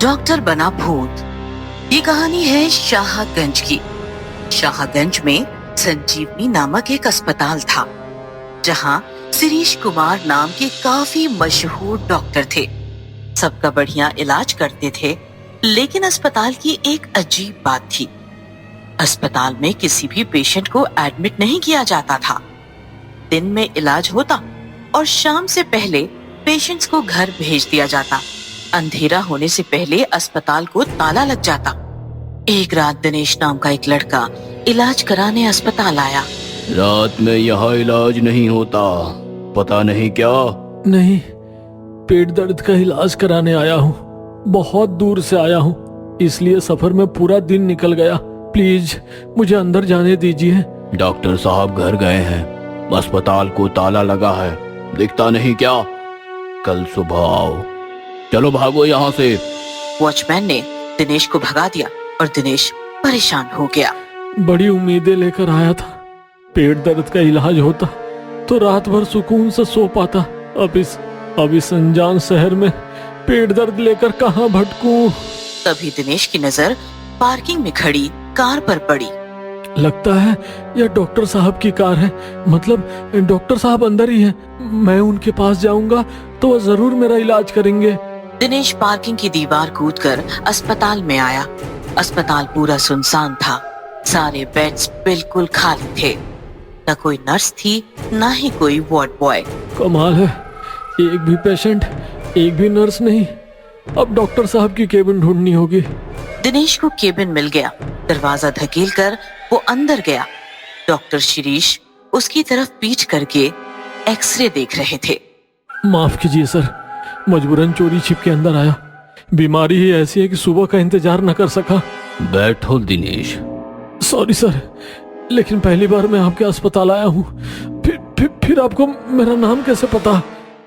Doctor बना भूत। ये कहानी है शाहगंज की। शाहगंज में संजीवनी नामक एक अस्पताल था, जहां शिरीष कुमार नाम के काफी मशहूर डॉक्टर थे। सबका बढ़िया इलाज करते थे, लेकिन अस्पताल की एक अजीब बात थी। अस्पताल में किसी भी पेशेंट को एडमिट नहीं किया जाता था। दिन में इलाज होता और शाम से पहले पेशेंट्स को घर भेज दिया जाता। अंधेरा होने से पहले अस्पताल को ताला लग जाता। एक रात दिनेश नाम का एक लड़का इलाज कराने अस्पताल आया। रात में यहाँ इलाज नहीं होता, पता नहीं क्या? नहीं, पेट दर्द का इलाज कराने आया हूँ। बहुत दूर से आया हूँ, इसलिए सफर में पूरा दिन निकल गया। प्लीज मुझे अंदर जाने दीजिए। डॉक्टर साहब घर गए हैं, अस्पताल को ताला लगा है, दिखता नहीं क्या? कल सुबह आओ। चलो भागो यहाँ से। वॉचमैन ने दिनेश को भगा दिया और दिनेश परेशान हो गया। बड़ी उम्मीदें लेकर आया था, पेट दर्द का इलाज होता तो रात भर सुकून से सो पाता। अब इस अनजान शहर में पेट दर्द लेकर कहाँ भटकूं? तभी दिनेश की नजर पार्किंग में खड़ी कार पर पड़ी। लगता है यह डॉक्टर साहब की कार है, मतलब डॉक्टर साहब अंदर ही है। मैं उनके पास जाऊंगा तो वह जरूर मेरा इलाज करेंगे। दिनेश पार्किंग की दीवार कूदकर अस्पताल में आया। अस्पताल पूरा सुनसान था, सारे बेड्स बिल्कुल खाली थे। न कोई नर्स थी, न ही कोई वार्ड बॉय। कमाल है, एक भी पेशेंट, एक भी नर्स नहीं। अब डॉक्टर साहब की केबिन ढूंढनी होगी। दिनेश को केबिन मिल गया। दरवाजा धकेलकर वो अंदर गया। डॉक्टर शिरीष उसकी तरफ पीठ करके एक्सरे देख रहे थे। माफ कीजिए सर, मजबूरन चोरी छिप के अंदर आया। बीमारी ही ऐसी है कि सुबह का इंतजार न कर सका। बैठो दिनेश। सॉरी सर, लेकिन पहली बार मैं आपके अस्पताल आया हूँ। फिर आपको मेरा नाम कैसे पता?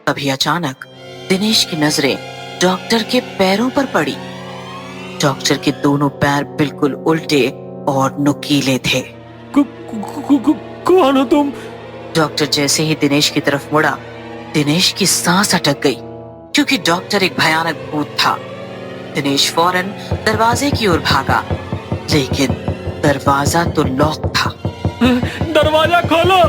तभी अचानक दिनेश की नजरें डॉक्टर के पैरों पर पड़ी। डॉक्टर के दोनों पैर बिल्कुल उल्टे और नुकीले थे। कौन हो तुम? डॉक्टर जैसे ही दिनेश की तरफ मुड़ा, दिनेश की सांस अटक गई, क्योंकि डॉक्टर एक भयानक भूत था। दिनेश फौरन दरवाजे की ओर भागा, लेकिन दरवाजा तो लॉक था। दरवाजा खोलो,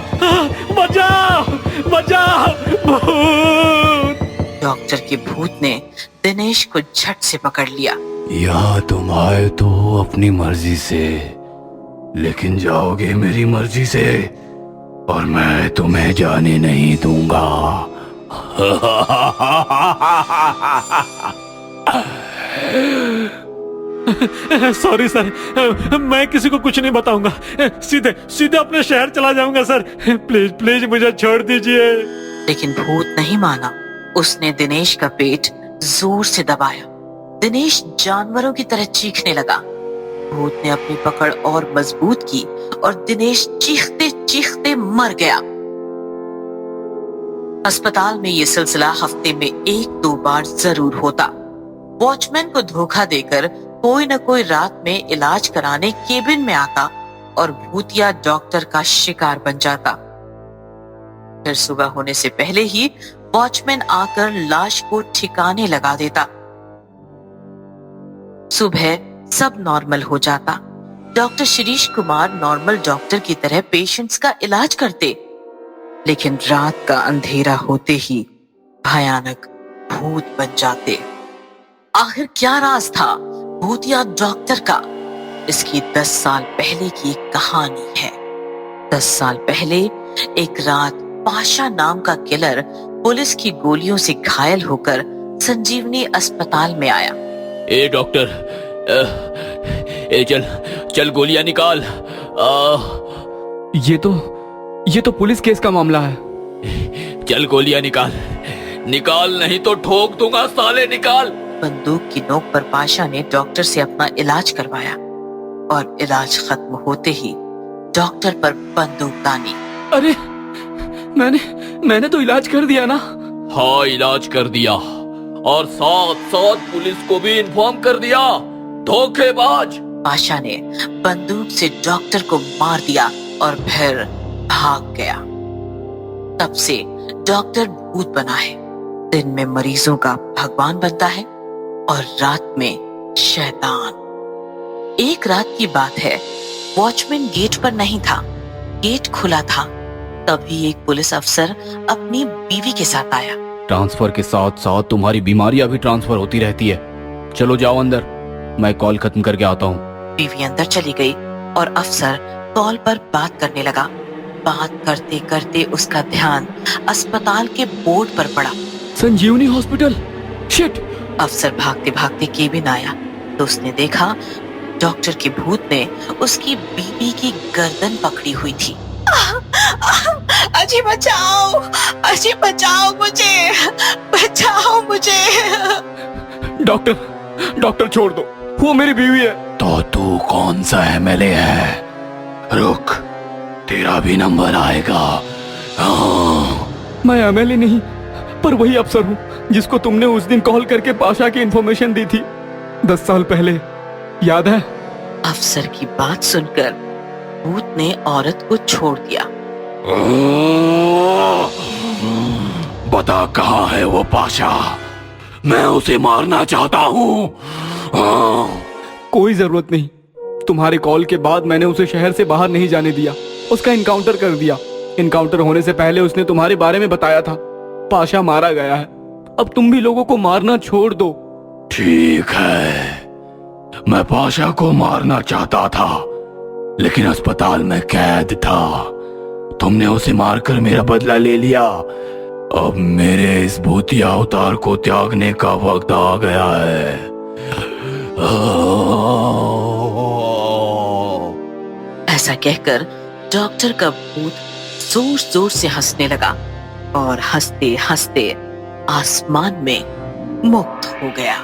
बचाओ बचाओ, भूत! डॉक्टर के भूत ने दिनेश को झट से पकड़ लिया। यहाँ तुम आए तो अपनी मर्जी से, लेकिन जाओगे मेरी मर्जी से, और मैं तुम्हें जाने नहीं दूंगा। सॉरी सर, मैं किसी को कुछ नहीं बताऊंगा। सीधे अपने शहर चला जाऊंगा सर। प्लीज प्लीज मुझे छोड़ दीजिए। लेकिन भूत नहीं माना। उसने दिनेश का पेट जोर से दबाया। दिनेश जानवरों की तरह चीखने लगा। भूत ने अपनी पकड़ और मजबूत की और दिनेश चीखते चीखते मर गया। अस्पताल में ये सिलसिला हफ्ते में 1-2 बार जरूर होता। वॉचमैन को धोखा देकर कोई न कोई रात में इलाज कराने केबिन में आता और भूतिया डॉक्टर का शिकार बन जाता। फिर सुबह होने से पहले ही वॉचमैन आकर लाश को ठिकाने लगा देता। सुबह सब नॉर्मल हो जाता। Doctor Shirish Kumar normal doctor की तरह पेशेंट्स का इलाज करते, लेकिन रात का अंधेरा होते ही भयानक भूत बन जाते। आखिर क्या राज था भूतिया डॉक्टर का? इसकी 10 साल पहले की एक कहानी है। 10 साल पहले एक रात पाशा नाम का किलर पुलिस की गोलियों से घायल होकर संजीवनी अस्पताल में आया। ए डॉक्टर, चल गोलियां निकाल। ये तो पुलिस केस का मामला है। चल गोलियां निकाल नहीं तो ठोक दूंगा साले, निकाल। बंदूक की नोक पर पाशा ने डॉक्टर से अपना इलाज करवाया और इलाज खत्म होते ही डॉक्टर पर बंदूक तानी। अरे मैंने तो इलाज कर दिया ना। हाँ, इलाज कर दिया और साथ पुलिस को भी इन्फॉर्म कर दिया। धोखेबाज! पाशा ने बंदूक से डॉक्टर को मार दिया और फिर भाग गया। तब से डॉक्टर भूत बना है। दिन में मरीजों का भगवान बनता है और रात में शैतान। एक रात की बात है, वॉचमैन गेट पर नहीं था, गेट खुला था। तभी एक पुलिस अफसर अपनी बीवी के साथ आया। ट्रांसफर के साथ साथ तुम्हारी बीमारियां भी ट्रांसफर होती रहती है। चलो जाओ अंदर, मैं कॉल खत्म करके आता हूँ। बीवी अंदर चली गई और अफसर कॉल पर बात करने लगा। बात करते करते उसका ध्यान अस्पताल के बोर्ड पर पड़ा। संजीवनी हॉस्पिटल। शिट। अफसर भागते भागते केबिन आया तो उसने देखा डॉक्टर के भूत ने उसकी बीवी की गर्दन पकड़ी हुई थी। अजी बचाओ, अजी बचाओ मुझे, बचाओ मुझे। डॉक्टर छोड़ दो, वो मेरी बीवी है। तो तू कौन सा एमएलए है? रुक, तेरा भी नंबर आएगा। हाँ। मैं एमएलए नहीं, पर वही अफसर हूँ जिसको तुमने उस दिन कॉल करके पाशा की इंफॉर्मेशन दी थी 10 साल पहले, याद है? अफसर की बात सुनकर भूत ने औरत को छोड़ दिया। बता कहाँ है वो पाशा, मैं उसे मारना चाहता हूँ। कोई जरूरत नहीं, तुम्हारे कॉल के बाद मैंने उसे शहर से बाहर नहीं जाने दिया, उसका इनकाउंटर कर दिया। इनकाउंटर होने से पहले उसने तुम्हारे बारे में बताया था। पाशा मारा गया है, अब तुम भी लोगों को मारना छोड़ दो। ठीक है, मैं पाशा को मारना चाहता था लेकिन अस्पताल में कैद था। तुमने उसे मारकर मेरा बदला ले लिया। अब मेरे इस भूतिया अवतार को त्यागने का वक्त आ गया है। ऐसा कहकर डॉक्टर का भूत जोर जोर से हंसने लगा और हंसते हंसते आसमान में मुक्त हो गया।